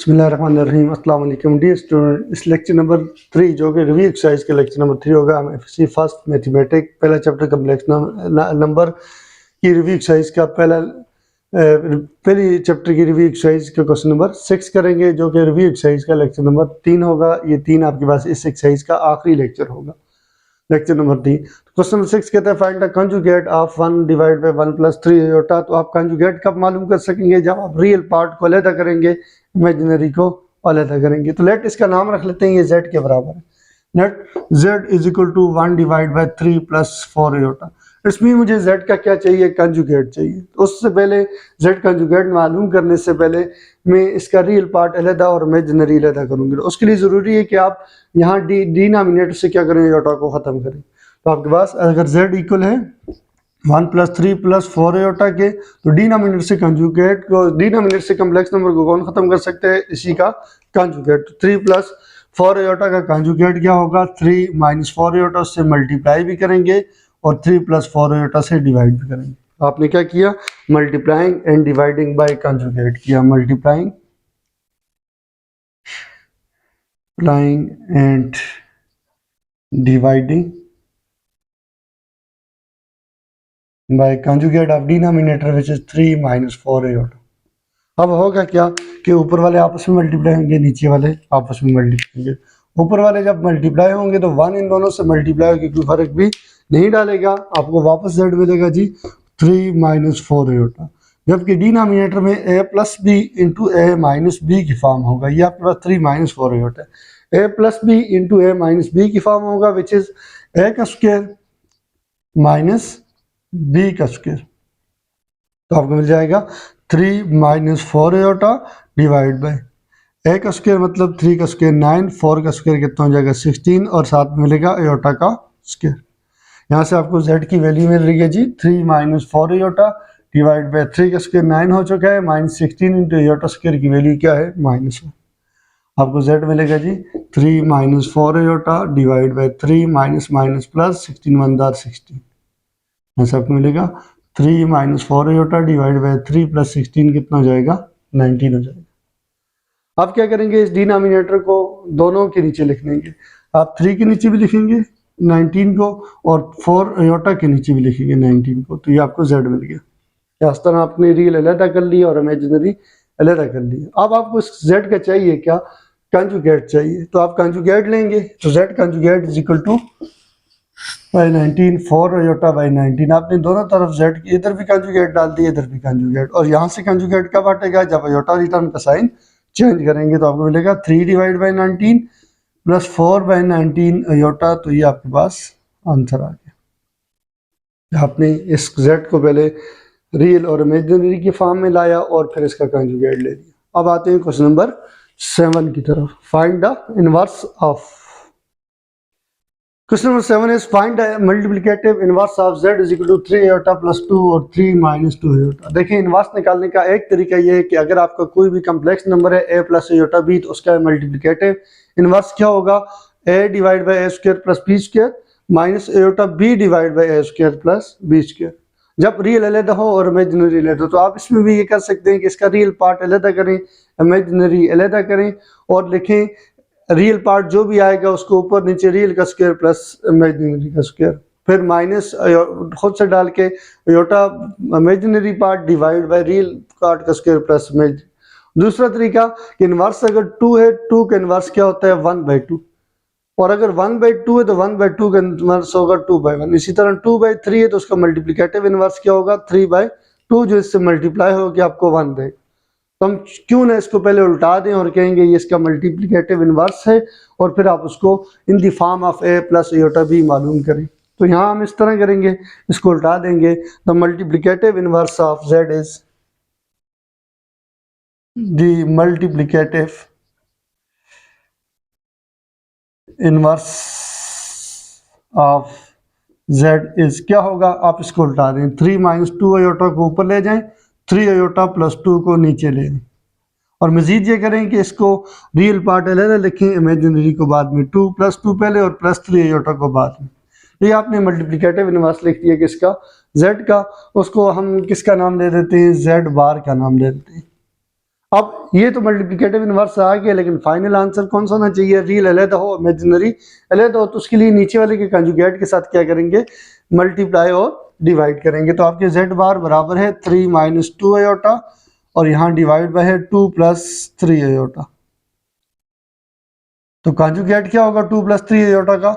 बिस्मिल्लाहिर्रहमानिर्रहीम। अस्सलाम वालेकुम डियर स्टूडेंट। इस लेक्चर नंबर 3 जो कि रिव्यू एक्सरसाइज का लेक्चर नंबर 3 होगा, हम एफएससी फर्स्ट मैथमेटिक्स पहला चैप्टर कम्प्लेक्स नंबर की रिव्यू एक्सरसाइज का पहली चैप्टर की रिव्यू एक्सरसाइज का क्वेश्चन नंबर 6 करेंगे, जो कि रिव्यू एक्सरसाइज का लेक्चर नंबर 3 होगा। ये 3 आपके पास इस एक्सरसाइज का आखिरी लेक्चर होगा, लेक्चर नंबर 3। क्वेश्चन नंबर 6 कहता है find the conjugate of 1 divide bye 1 plus 3 iota. तो आप कंजुगेट कब मालूम कर सकेंगे? जब आप रियल पार्ट को अलग करेंगे, इमेजिनरी को अलग करेंगे। तो लेट इसका नाम रख लेते हैं, ये z के बराबर है। Net z is equal to 1 divide by 3 plus 4 iota. इसमें मुझे z का क्या चाहिए? कंजुगेट चाहिए। तो उससे पहले z कंजुगेट मालूम करने से पहले मैं इसका रियल पार्ट अलहदा और इमेजिनरी अलहदा करूंगी। तो उसके लिए ज़रूरी है कि आप यहाँ डिनोमिनेटर से क्या करें? आयोटा को ख़त्म करें। तो आपके पास अगर z इक्वल है 1 प्लस 3 प्लस 4 आयोटा के, तो डिनोमिनेटर से कंजुगेट को, डिनोमिनेटर से कम्प्लेक्स नंबर को कौन ख़त्म कर सकते हैं? इसी का कंजुगेट। 3 प्लस 4 आयोटा का कंजुगेट क्या होगा? 3 माइनस 4 आयोटा, उससे मल्टीप्लाई भी करेंगे और 3 प्लस 4 आयोटा से डिवाइड भी करेंगे। आपने क्या किया? Multiplying and dividing by conjugate किया। Multiplying and dividing by conjugate of denominator which is 3 minus 4 iota. अब होगा क्या कि ऊपर वाले आपस में मल्टीप्लाई होंगे, नीचे वाले आपस में मल्टीप्लाई होंगे। ऊपर वाले जब मल्टीप्लाई होंगे तो 1 इन दोनों से मल्टीप्लाई होगी, कोई फर्क भी नहीं डालेगा, आपको वापस z मिलेगा जी 3 माइनस 4 आयोटा। जबकि डिनोमिनेटर में a plus b into a minus b की फॉर्म होगा। ये आपके पास 3 माइनस 4 आयोटा है। a plus b into a minus b की फॉर्म होगा, विच इज a का स्क्वायर माइनस बी का स्क्वायर। तो आपको मिल जाएगा 3 minus 4 iota divide by a का स्क्वायर मतलब 3 का स्क्वायर 9, 4 का स्क्वायर कितना हो जाएगा 16, और साथ में मिलेगा आयोटा का स्क्वायर। यहाँ से आपको z की वैल्यू मिल रही है जी 3 माइनस 4 आयोटा डिवाइड बाय 3 का स्क्वायर 9 हो चुका है, माइनस 16 इंटू आयोटा स्क्वायर की वैल्यू क्या है? माइनस 1। आपको z मिलेगा जी 3 minus 4 iota divide by 3 minus minus plus 16 1 दार 16। यहाँ से आपको मिलेगा 3 minus 4 iota divide by 3 plus 16 कितना हो जाएगा? 19 हो जाएगा। आप क्या करेंगे? इस डिनोमिनेटर को दोनों के नीचे लिख लेंगे। आप 3 के नीचे भी लिखेंगे 19 को, और 4 आयोटा के नीचे भी लिखेंगे 19 को। तो ये आपको z मिल गया। इस तरह आपने रियल अलहदा कर लिया और इमेजिनरी अलहदा कर लिया। अब आपको z का चाहिए क्या? कंजुगेट चाहिए। तो आप कंजुगेट लेंगे, तो z conjugate is equal two by 19 4 iota by 19। आपने दोनों तरफ z की इधर भी कंजुगेट डाल दिया, इधर भी कंजुगेट, और यहाँ से कंजुगेट कब हटेगा? जब आयोटा रिटर्न का साइन चेंज करेंगे। तो आपको मिलेगा 3 divide by 19 plus 4 by 19 iota. तो ये आपके पास आंसर आ गया। आपने इस z को पहले रियल और इमेजिनरी की फॉर्म में लाया और फिर इसका कंजुगेट ले लिया। अब आते हैं क्वेश्चन नंबर 7 की तरफ। Find the inverse of. Question number 7 is find the multiplicative inverse of z is equal to 3 iota plus 2 और 3 माइनस 2 आयोटा। देखिए, इनवर्स निकालने का एक तरीका ये है कि अगर आपका कोई भी कम्प्लेक्स नंबर है a प्लस आयोटा b, तो उसका मल्टीप्लिकेटिव इनवर्स क्या होगा? a divide by a square plus b square minus iota b divide by a square plus b square. जब रियल अलहदा हो और इमेजिनरी अलहदा हो, तो आप इसमें भी ये कर सकते हैं कि इसका रियल पार्ट अलहदा करें, इमेजिनरी अलहदा करें, और लिखें रियल पार्ट जो भी आएगा उसको ऊपर नीचे रियल का स्क्वायर प्लस इमेजिनरी का स्क्वायर, फिर माइनस खुद से डाल के iota imaginary part divide by real part का स्क्वायर प्लस इमेजिनरी। दूसरा तरीका कि इनवर्स अगर 2 है, 2 का इनवर्स क्या होता है? 1/2, और अगर 1/2 है तो 1/2 का इनवर्स होगा 2/1। इसी तरह 2/3 है तो उसका मल्टीप्लिकेटिव इनवर्स क्या होगा? 3/2, जो इससे मल्टीप्लाई होगी आपको 1/2। तो हम क्यों ना इसको पहले उल्टा दें और कहेंगे ये इसका मल्टीप्लिकेटिव इनवर्स है, और फिर आप उसको in the form of a plus iota b मालूम करें। तो यहाँ हम इस तरह करेंगे, इसको उल्टा देंगे। The multiplicative inverse of z is the multiplicative inverse of z is क्या होगा? आप इसको उल्टा दें, 3 माइनस 2 आयोटा को ऊपर ले जाएं, 3 आयोटा प्लस 2 को नीचे ले लें, और मजीद ये करें कि इसको रियल पार्ट अलग लिखें, इमेजिनरी को बाद में, 2 प्लस 2 पहले और प्लस 3 आयोटा को बाद में। ये आपने मल्टीप्लिकेटिव इनवर्स लिख दिया किसका? z का। उसको हम किसका नाम दे देते हैं? z बार का नाम दे देते हैं। अब ये तो मल्टीप्लिकेटिव इनवर्स आ गया, लेकिन फाइनल आंसर कौन सा होना चाहिए? रियल अलग हो, इमेजिनरी अलग हो। तो उसके लिए नीचे वाले के कंजुगेट के साथ क्या करेंगे? मल्टीप्लाई और डिवाइड करेंगे। तो आपके z बार बराबर है 3 माइनस 2 आयोटा, और यहाँ डिवाइड बाय है 2 प्लस 3 आयोटा। तो कंजुगेट क्या होगा 2 प्लस 3 आयोटा का?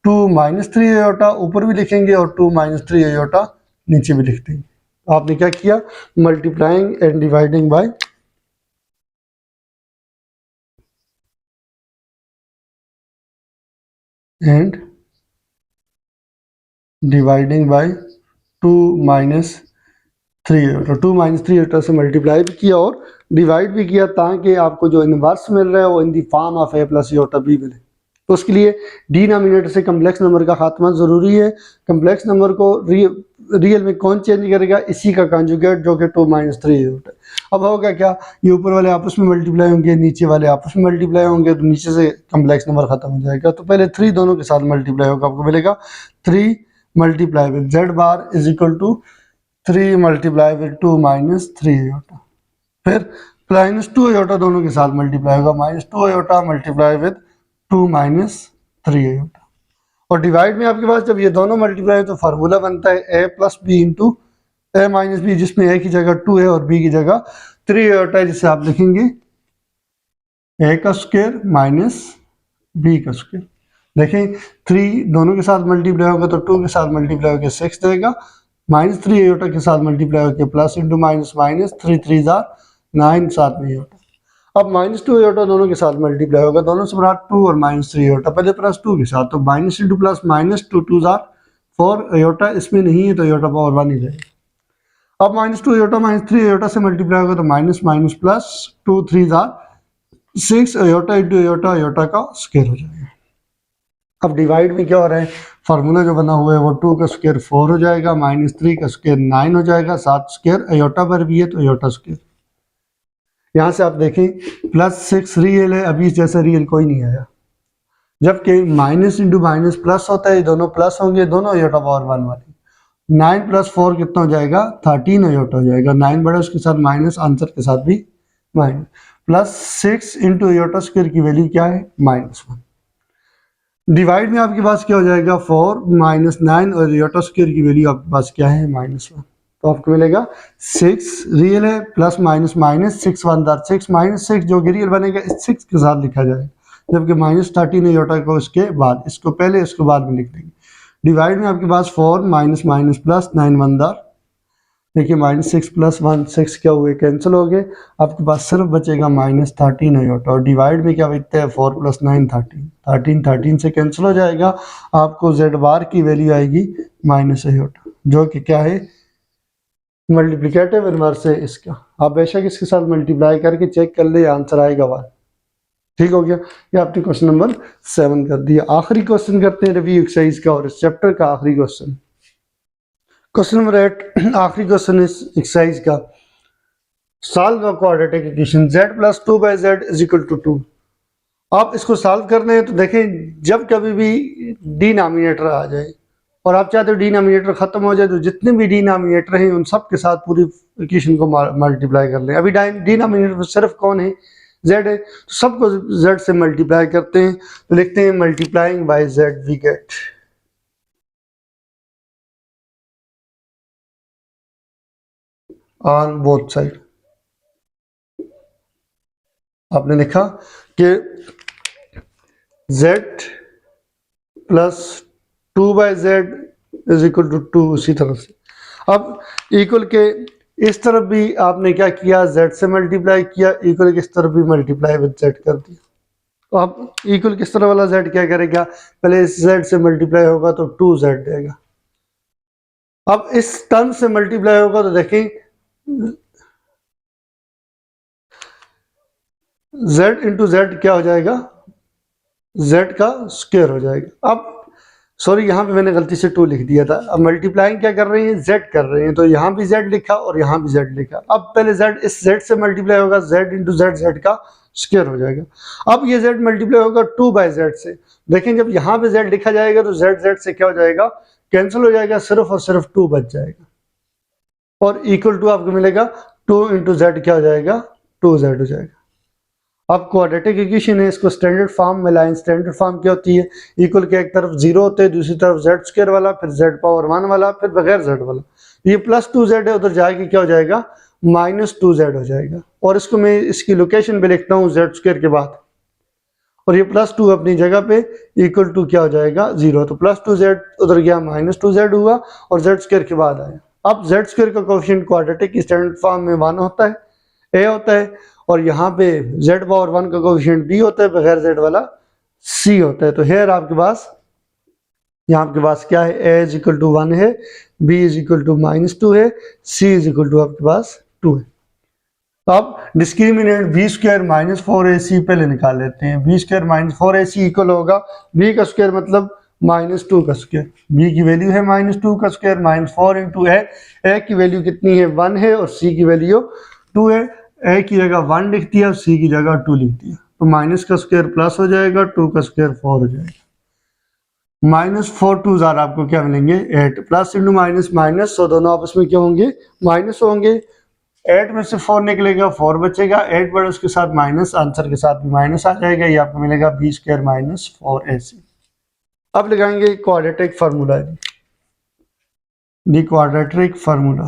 2 माइनस 3 आयोटा ऊपर भी लिखेंगे और 2 माइनस 3 आयोटा नीचे भी लिख देंगे। आपने क्या किया? Multiplying and dividing bye and dividing by 2 minus 3 iota. 2 minus 3 iota से मल्टीप्लाई भी किया और डिवाइड भी किया, ताकि आपको जो इनवर्स मिल रहा है वो in the form of a plus iota b मिले। तो उसके लिए डिनोमिनेटर से कम्प्लेक्स नंबर का खात्मा ज़रूरी है। कम्प्लेक्स नंबर को रियल में कौन चेंज करेगा? इसी का कंजुगेट, जो कि 2 माइनस 3 आयोटा। अब होगा क्या? ये ऊपर वाले आपस में मल्टीप्लाई होंगे, नीचे वाले आपस में मल्टीप्लाई होंगे, तो नीचे से कम्प्लेक्स नंबर खत्म हो जाएगा। तो पहले 3 दोनों के साथ मल्टीप्लाई होगा, आपको मिलेगा 3 multiply with z bar is equal to 3 multiply with 2 minus 3 iota. फिर माइनस 2 आयोटा दोनों के साथ मल्टीप्लाई होगा, minus 2 iota multiply with 2 minus 3 iota. और डिवाइड में आपके पास जब ये दोनों मल्टीप्लाई तो फार्मूला बनता है a plus b into a minus b, जिसमें a की जगह 2 है और b की जगह 3 आयोटा है, जिससे आप लिखेंगे a का स्क्वायर माइनस b का स्क्वायर। देखें 3 दोनों के साथ मल्टीप्लाई होगा तो 2 के साथ मल्टीप्लाई होकर 6 देगा, माइनस 3 आयोटा के साथ मल्टीप्लाई होकर प्लस इंटू माइनस माइनस 3 3 9 साथ में आयोटा। अब माइनस 2 आयोटा दोनों के साथ मल्टीप्लाई होगा, दोनों से बड़ा 2 और माइनस 3 आयोटा, पहले प्लस 2 के साथ, तो minus into plus minus 2 2 4 iota, इसमें नहीं है तो आयोटा पावर 1 ही रहेगा। अब माइनस 2 आयोटा माइनस 3 आयोटा से मल्टीप्लाई होगा तो minus minus plus 2 3 6 iota into iota, iota का स्क्वायर हो जाएगा। अब डिवाइड में क्या हो रहा है? फार्मूला जो बना हुआ है वो 2 का स्क्वायर 4 हो जाएगा, माइनस 3 का स्क्वायर 9 हो जाएगा, 7 स्क्वायर आयोटा पर भी है तो आयोटा स्क्वायर। यहाँ से आप देखें प्लस 6 रियल है, अभी जैसा रियल कोई नहीं आया, जबकि माइनस इंटू माइनस प्लस होता है, दोनों प्लस होंगे, दोनों आयोटा पावर 1 वाली। 9 प्लस 4 कितना हो जाएगा? 13 आयोटा हो जाएगा। 9 बड़ा उसके साथ माइनस, आंसर के साथ भी minus, plus 6 into iota square की वैल्यू क्या है? -1। डिवाइड में आपके पास क्या हो जाएगा? 4 माइनस 9 और आयोटा स्क्वायर की वैल्यू आपके पास क्या है? -1। तो आपको मिलेगा 6 रियल है, प्लस माइनस माइनस 6 1 6 माइनस 6 जो कि रियल बनेगा इस 6 के साथ लिखा जाएगा, जबकि माइनस 13 आयोटा को इसके बाद, इसको पहले इसको बाद में लिख देंगे। डिवाइड में आपके पास 4 माइनस माइनस प्लस 9 1 देखिए माइनस 6 प्लस 1 6 क्या हुए? कैंसिल हो गए। आपके पास सिर्फ बचेगा -13 आयोटा, और डिवाइड में क्या बचता है? 4 प्लस 9 13 13 से कैंसिल हो जाएगा। आपको z बार की वैल्यू आएगी माइनस आयोटा, जो कि क्या है? मल्टीप्लिकेटिव इनवर्स है इसका। आप बेशक इसके साथ मल्टीप्लाई करके चेक कर ले, आंसर आएगा बात। ठीक हो गया? ये आपने क्वेश्चन नंबर 7 कर दिया। आखिरी क्वेश्चन करते हैं रिव्यू एक्सरसाइज का, और इस चैप्टर का आखिरी क्वेश्चन, क्वेश्चन नंबर 8 आखिरी क्वेश्चन इस एक्सरसाइज का। Solve a quadratic equation z plus 2 by z is equal to 2। आप इसको सॉल्व करने हैं तो देखें, जब कभी भी डिनोमिनेटर आ जाए और आप चाहते हो डिनोमिनेटर खत्म हो जाए, तो जितने भी डिनोमिनेटर हैं उन सब के साथ पूरी इक्वेशन को मल्टीप्लाई कर लें। अभी डिनोमिनेटर सिर्फ कौन है? z है, तो सबको z से मल्टीप्लाई करते हैं। तो लिखते हैं multiplying by z we get on both side. आपने लिखा कि z plus 2 by z is equal to 2। उसी तरह से अब इक्वल के इस तरफ भी आपने क्या किया? z से मल्टीप्लाई किया, इक्वल के इस तरफ भी मल्टीप्लाई विद z कर दिया। तो अब इक्वल किस तरह वाला z क्या करेगा? पहले इस z से मल्टीप्लाई होगा तो 2z देगा। अब इस टर्म से मल्टीप्लाई होगा तो देखें z इंटू जेड क्या हो जाएगा? z का स्क्वायर हो जाएगा। अब सॉरी, यहाँ पे मैंने गलती से 2 लिख दिया था। अब मल्टीप्लाइंग क्या कर रहे हैं? z कर रहे हैं, तो यहाँ भी z लिखा और यहाँ भी z लिखा। अब पहले z इस z से मल्टीप्लाई होगा, z इंटू जेड z का स्क्वायर हो जाएगा। अब ये z मल्टीप्लाई होगा 2 बाई z से। देखें जब यहाँ पे z लिखा जाएगा तो z से क्या हो जाएगा? कैंसिल हो जाएगा, सिर्फ और सिर्फ 2 बच जाएगा, और इक्वल टू आपको मिलेगा 2 इंटू जेड क्या हो जाएगा? 2z हो जाएगा। अब क्वाड्रेटिक इक्वेशन है, इसको स्टैंडर्ड फॉर्म में लाएं। स्टैंडर्ड फॉर्म क्या होती है, इक्वल के एक तरफ 0 होते हैं, दूसरी तरफ z स्क्वायर वाला, फिर z पावर 1 वाला, फिर बगैर z वाला। ये प्लस 2z है, उधर जाके क्या हो जाएगा, माइनस 2z हो जाएगा। और इसको मैं इसकी लोकेशन पे लिखता हूँ z स्क्वायर के बाद, और ये प्लस 2 अपनी जगह पे इक्वल टू क्या हो जाएगा, 0। तो प्लस 2z उधर गया, माइनस 2z हुआ, और z स्क्वायर के बाद आया। अब z स्क्वायर का कोएफिशिएंट क्वाड्रेटिक स्टैंडर्ड फॉर्म में 1 होता है, a होता है, और यहाँ पे z पावर 1 का कोएफिशिएंट b होता है, बगैर z वाला c होता है। तो हेयर आपके पास, यहाँ आपके पास क्या है, a इज इक्वल टू 1 है, b इज इक्वल टू -2 है, c इज इक्वल टू आपके पास 2 है। तो अब discriminant b square minus 4ac पहले निकाल लेते हैं। b square minus 4ac equal होगा b का स्क्वायर मतलब -2 का स्क्वायर। b की वैल्यू है -2 का स्क्वायर, -4 इंटू a की वैल्यू कितनी है, 1 है, और c की वैल्यू 2 है। a की जगह 1 लिख दिया, c की जगह 2 लिख दिया। तो माइनस का स्क्वायर प्लस हो जाएगा, 2 का स्क्वायर 4 हो जाएगा। -4 2 जार आपको क्या मिलेंगे, 8। प्लस इंटू माइनस माइनस, तो दोनों आपस में क्या होंगे, माइनस होंगे। 8 में से 4 निकलेगा, 4 बचेगा, 8 बढ़े उसके साथ माइनस, आंसर के साथ भी माइनस आ जाएगा। ये आपको मिलेगा b स्क्वायर माइनस 4ac। अब लगाएंगे क्वाड्रेटिक फार्मूला, दी क्वाड्रेटिक फार्मूला।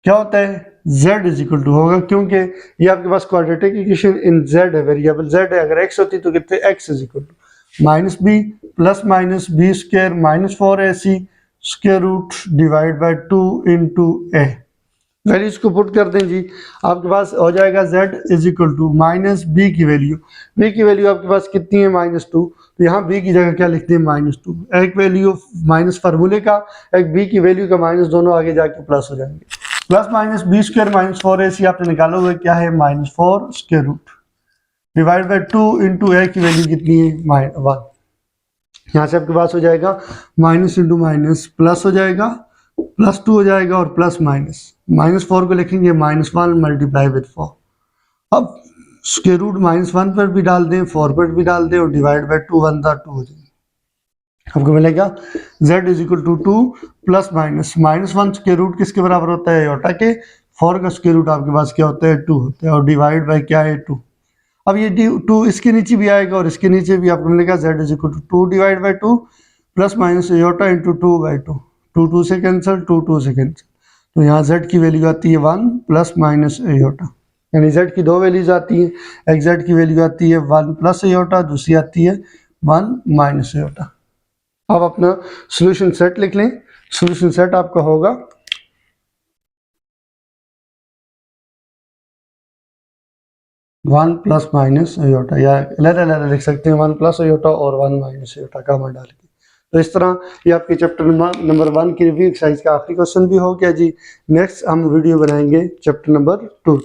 क्या होता है, z इज इक्वल टू होगा, क्योंकि ये आपके पास क्वाड्रेटिक इक्वेशन इन z है, वेरिएबल z है। अगर x होती तो कितने, x is equal to minus b plus minus b square minus 4ac square root divide by 2 into a। Values को पुट कर दें जी, आपके पास हो जाएगा z is equal to minus b की वैल्यू, b की वैल्यू आपके पास कितनी है, -2। तो यहाँ b की जगह क्या लिखते हैं, -2। एक वैल्यू माइनस फार्मूले का, एक b की वैल्यू का माइनस, दोनों आगे जाके प्लस हो जाएंगे। Plus minus b square minus 4ac आपने निकाला हुआ क्या है, -4 square root divide by 2 into a की वैल्यू कितनी है, 1। यहाँ से आपके पास हो जाएगा माइनस इंटू माइनस प्लस हो जाएगा, +2 हो जाएगा, और प्लस माइनस, -4 को लिखेंगे -1 मल्टीप्लाई विद 4। अब स्क्वायर रूट -1 पर भी डाल दें, 4 पर भी डाल दें, और डिवाइड बाय 2 1 था 2 हो जाएगा। आपको मिलेगा z is equal to 2 plus minus -1 square root किसके बराबर होता है, आयोटा के। 4 का स्क्वायर रूट आपके पास क्या होता है, 2 होता है, और डिवाइड बाय क्या है, 2। अब ये 2 इसके नीचे भी आएगा, और इसके नीचे भी आपको मिलेगा z is equal to 2 divide by 2 plus minus iota into 2 by 2। 2 से कैंसिल, 2 से कैंसिल, तो यहाँ z की वैल्यू आती है 1 प्लस माइनस आयोटा, यानी z की 2 वैल्यूज आती है। एक z की वैल्यू आती है 1 प्लस आयोटा, दूसरी आती है 1 माइनस आयोटा। अब अपना सॉल्यूशन सेट लिख लें। सॉल्यूशन सेट आपका होगा 1 प्लस माइनस आयोटा, या अलग लिख सकते हैं, 1 प्लस आयोटा और 1 माइनस आयोटा का मान डाल के। तो इस तरह ये आपके चैप्टर नंबर 1 की रिव्यू एक्सरसाइज का आखिरी क्वेश्चन भी हो गया जी। नेक्स्ट हम वीडियो बनाएंगे चैप्टर नंबर 2।